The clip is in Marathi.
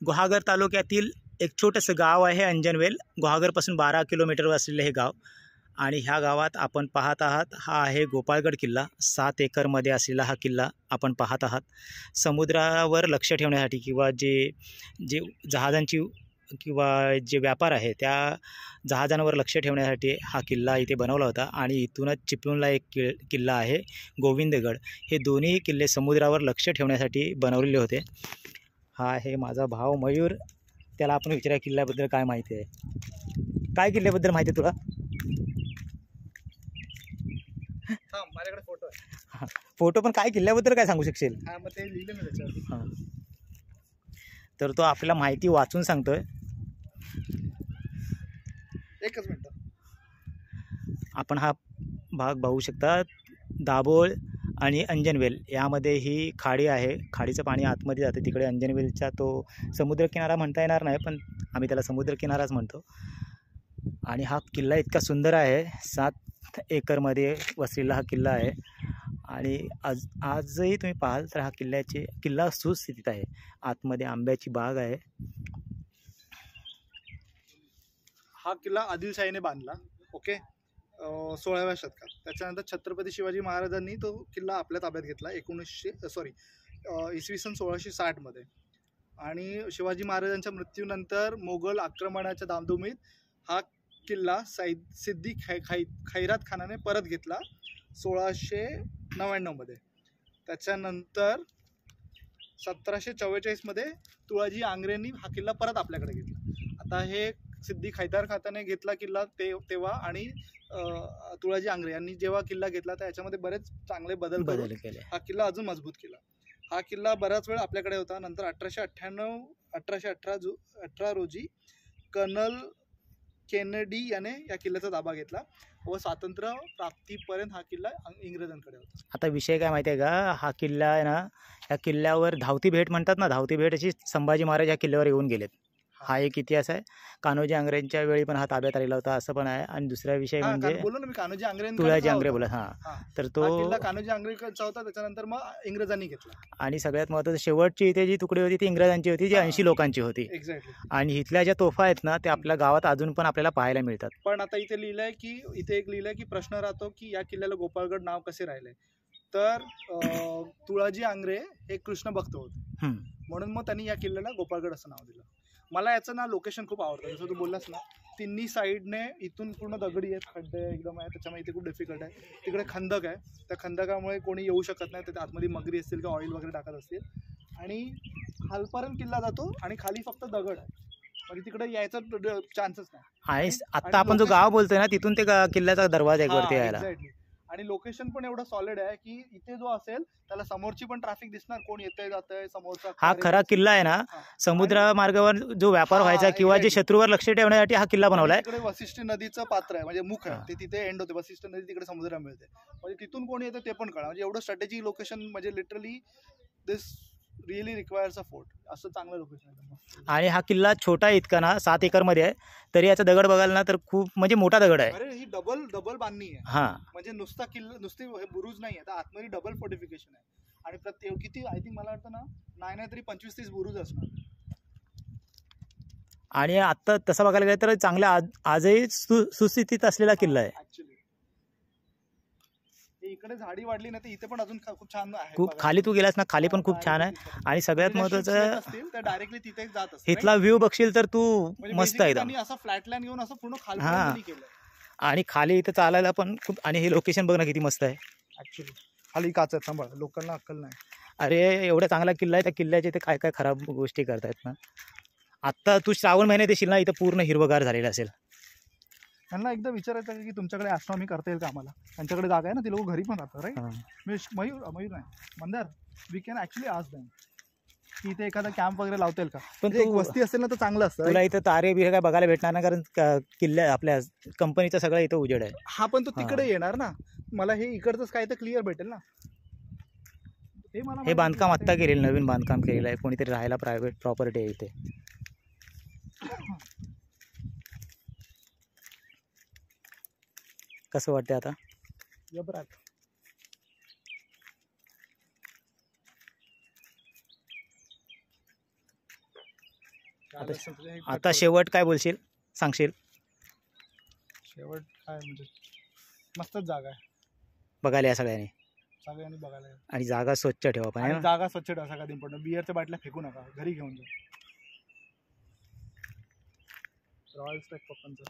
गुहागर तालुक्यातील एक छोटंसं गाव आहे अंजनवेल. गुहागरपासून 12 किलोमीटरवर असलेलं हे गाव. आणि ह्या गावात आपण पाहत आहात हा आहे गोपाळगड किल्ला. 7 एकरमध्ये असलेला हा किल्ला आपण पाहत आहात. समुद्रावर लक्ष ठेवण्यासाठी किंवा जे जे जहाजांची किंवा जे व्यापार आहे त्या जहाजांवर लक्ष ठेवण्यासाठी हा किल्ला इथे बनवला होता. आणि इथूनच चिपळूणला एक किल्ला आहे गोविंदगड. हे दोन्ही किल्ले समुद्रावर लक्ष ठेवण्यासाठी बनवलेले होते. हा आहे माझा भाव मयूर. त्याला आपण विचारा किल्ल्याबद्दल काय माहिती आहे. काय किल्ल्याबद्दल माहिती आहे तुला? माझ्याकडे फोटो आहे. फोटो पण काय किल्ल्याबद्दल काय सांगू शकशील? मग ते लिहिलं मी त्याच्यावर. तर तो आपल्याला माहिती वाचून सांगतोय. एकच मिनिट. आपण हा भाग पाहू शकता. दाभोळ आणि अंजनवेल यामध्ये ही खाडी आहे. खाडीचं पाणी आतमध्ये जाते. तिकडे अंजनवेलचा तो समुद्रकिनारा म्हणता येणार नाही, पण आम्ही त्याला समुद्रकिनाराच म्हणतो. आणि हा किल्ला इतका सुंदर आहे. 7 एकरमध्ये वसलेला हा किल्ला आहे. आणि आजही तुम्ही पाहाल तर हा किल्ला सुस्थितीत आहे. आतमध्ये आंब्याची बाग आहे. हा किल्ला आदिलशाहीने बांधला. ओके, 16व्या शतकात. त्याच्यानंतर छत्रपती शिवाजी महाराजांनी तो किल्ला आपल्या ताब्यात घेतला इसवी सन 1660 मध्ये. आणि शिवाजी महाराजांच्या मृत्यूनंतर मोगल आक्रमणाच्या धामधुमीत हा किल्ला सिद्दी खैरात खानाने परत घेतला 1699 मध्ये. त्याच्यानंतर 1744 मध्ये तुळाजी आंग्रेंनी हा किल्ला परत आपल्याकडे घेतला. आता हे सिद्दी खैरात खानाने घेतला किल्ला तेव्हा, आणि तुळाजी आंग्रे यांनी जेव्हा किल्ला घेतला तर याच्यामध्ये बरेच चांगले बदल केले. हा किल्ला अजून मजबूत केला. हा किल्ला बराच वेळ आपल्याकडे होता. नंतर 1818 रोजी कर्नल केनेडी याने या किल्ल्याचा ताबा घेतला व स्वातंत्र्य प्राप्तीपर्यंत हा किल्ला इंग्रजांकडे होता. आता विषय काय माहिती आहे का? हा किल्ला आहे ना, या किल्ल्यावर धावती भेट म्हणतात ना, धावती भेट अशी संभाजी महाराज या किल्ल्यावर येऊन गेलेत. हा एक इतिहास आहे. कान्होजी आंग्रेंच्या वेळी पण हा ताब्यात आलेला होता असं पण आहे. आणि दुसरा विषय म्हणजे बोललो ना मी, कान्होजी आंग्रे, तुळाजी आंग्रे बोला. तर तो किल्ला कान्होजी आंग्रेंचा होता. त्याच्यानंतर मग इंग्रजांनी घेतला. आणि सगळ्यात महत्त्वाचं शेवटची इथे जी तुकडी होती ती इंग्रजांची होती, जी 80 लोकांची होती. एक्झॅक्टली. आणि इथल्या ज्या तोफा आहेत ना त्या आपल्या गावात अजून पण आपल्याला पाहायला मिळतात. पण आता इथे लिहिलंय की प्रश्न राहतो की या किल्ल्याला गोपाळगड नाव कसे राहिले. तर तुळाजी आंग्रे हे कृष्ण भक्त होते, म्हणून मग त्यांनी या किल्ल्याला गोपाळगड असं नाव दिलं. मला याचं ना लोकेशन खूप आवडतं. जसं तू बोललास ना, तिन्ही साईडने इथून पूर्ण दगडी आहेत, खड्डे एकदम आहे. त्याच्यामुळे इथे खूप डिफिकल्ट आहे. तिकडे खंदक आहे. त्या खंदकामुळे कोणी येऊ शकत नाही. त्याच्या आतमध्ये मगरी असतील किंवा ऑइल वगैरे टाकत असतील. आणि खालपर्यंत किल्ला जातो आणि खाली फक्त दगड आहे. म्हणजे तिकडे यायचा चान्सच नाही. आणि आता आपण जो गाव बोलतोय ना तिथून ते किल्ल्याचा दरवाजा एक वरती यायला. आणि लोकेशन पण एवढं सॉलिड आहे की इथे जो असेल त्याला समोरची पण ट्रॅफिक दिसणार, कोण येतंय जातंय समोरचा. हा खरा किल्ला आहे ना. समुद्र मार्गावर जो व्यापार व्हायचा किंवा जे शत्रूवर लक्ष ठेवण्यासाठी हा किल्ला बनवलाय. तिकडे वशिष्ठ नदीचं पात्र आहे, म्हणजे मुख आहे, ते तिथे एंड होते. वशिष्ठ नदी तिकडे समुद्राला मिळते. म्हणजे तिथून कोण येतं ते पण कळा. म्हणजे एवढं स्ट्रॅटेजी लोकेशन, म्हणजे literally this really requires a fort. असं चांगलं लोकेशन आहे. आणि हा किल्ला छोटा इतका ना, 7 एकरमध्ये आहे, तरी याचा दगड बघाल ना तर खूप म्हणजे मोठा दगड आहे. अरे ही डबल बांधणी आहे. म्हणजे नुसता किल्ला, नुसती बुरुज नाही आहे, तर आतमध्ये डबल फोर्टिफिकेशन आहे. आणि प्रत्येक किती, आय थिंक मला वाटतं ना, नाही तरी 25-30 बुरुज असणार. आणि आता तसं बघायला गेलं तर चांगला आजही सुस्थितीत असलेला किल्ला आहे. ऍक्च्युली इकडे झाडी वाढली नाही तर इथे पण अजून खूप छान आहे. खूप खाली तू गेलास ना, खाली पण खूप छान आहे. आणि सगळ्यात महत्वाचं डायरेक्टली तिथे जात असते. इथला व्ह्यू बघशील तर तू मस्त आहे एकदम. असं फ्लॅटलँड घेऊन असं पूर्ण खाली केलं. आणि खाली इथे चालायला पण खूप. आणि हे लोकेशन बघ ना किती मस्त आहे. ऍक्च्युली खाली काच आहे, सांभाळ, लोकांना अक्कल नाही. अरे एवढा चांगला किल्ला आहे, त्या किल्ल्याचे इथे काय काय खराब गोष्टी करतायत ना. आता तू श्रावण महिन्यात येशील ना, इथं पूर्ण हिरवगार झालेलं असेल. त्यांना एकदा विचारायचं की तुमच्याकडे ॲस्ट्रॉनॉमी करता येईल का आम्हाला. त्यांच्याकडे जागा आहे ना, ती लोक घरी पण राहतात. राईट. मयूर नाही Mandar, we can actually ask them की इथे एखादा कॅम्प वगैरे लावता येईल का. पण एक वस्ती असेल ना तर चांगलं असतं. तुला इथं तारे बिरे काय बघायला भेटणार ना, कारण किल्ल्या आपल्या कंपनीचा सगळं इथं उजेड आहे. हा पण तो तिकडे येणार ना, मला हे इकडचंच काय तर क्लिअर भेटेल ना. हे बांधकाम आत्ता केलेलं, नवीन बांधकाम केलेलं आहे. कोणीतरी राहायला प्रायव्हेट प्रॉपर्टी आहे इथे. कसं वाटतं आता? जबरात. आता शेवट काय बोलशील, सांगशील? शेवट काय म्हणजे मस्तच जागा आहे, बघायला या सगळ्यांनी बघायला आहे. आणि जागा स्वच्छ ठेवा पण, है ना? जागा स्वच्छ ठेवा, सगळ्यात इम्पॉर्टंट. बिअरच्या बाटल्या फेकू नका, घरी घेऊन जा. Royal strike पप्पांचं.